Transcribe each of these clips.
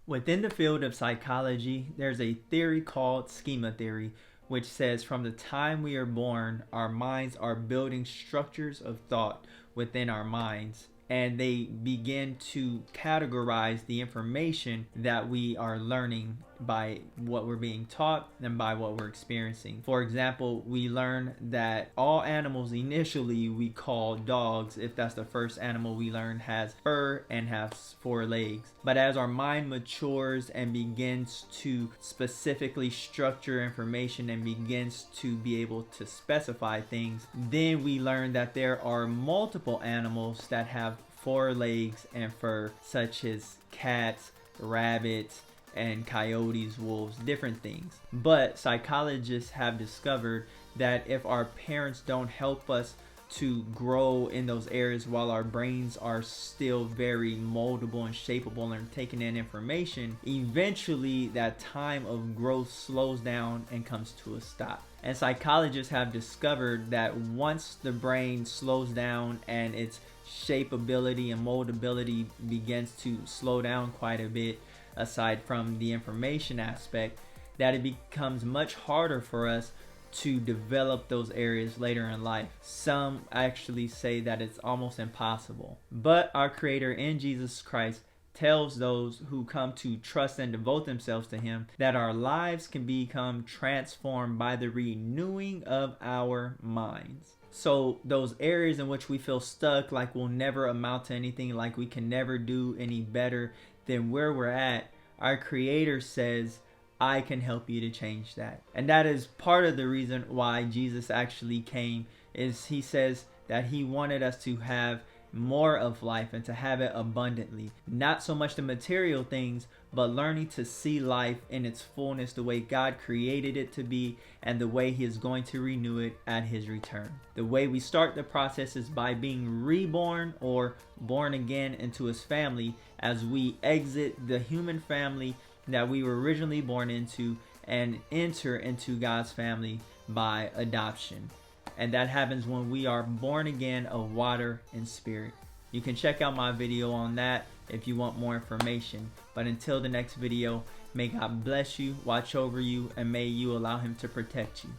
Within the field of psychology, there's a theory called schema theory, which says from the time we are born, our minds are building structures of thought within our minds, and they begin to categorize the information that we are learning by what we're being taught and by what we're experiencing. For example, we learn that all animals initially we call dogs, if that's the first animal we learn, has fur and has 4 legs. But as our mind matures and begins to specifically structure information and begins to be able to specify things, then we learn that there are multiple animals that have 4 legs and fur, such as cats, rabbits, and coyotes, wolves, different things. But psychologists have discovered that if our parents don't help us to grow in those areas while our brains are still very moldable and shapeable and taking in information, eventually that time of growth slows down and comes to a stop. And psychologists have discovered that once the brain slows down and its shapeability and moldability begins to slow down quite a bit, aside from the information aspect, that it becomes much harder for us to develop those areas later in life. Some actually say that it's almost impossible. But our Creator in Jesus Christ tells those who come to trust and devote themselves to Him that our lives can become transformed by the renewing of our minds. So those areas in which we feel stuck, like we'll never amount to anything, like we can never do any better than where we're at, our Creator says, I can help you to change that. And that is part of the reason why Jesus actually came, is He says that He wanted us to have more of life and to have it abundantly. Not so much the material things, but learning to see life in its fullness, the way God created it to be and the way He is going to renew it at His return. The way we start the process is by being reborn or born again into His family, as we exit the human family that we were originally born into and enter into God's family by adoption. And that happens when we are born again of water and spirit. You can check out my video on that if you want more information. But until the next video, may God bless you, watch over you, and may you allow Him to protect you.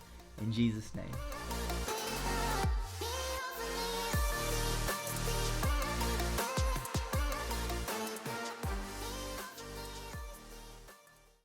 In Jesus' name.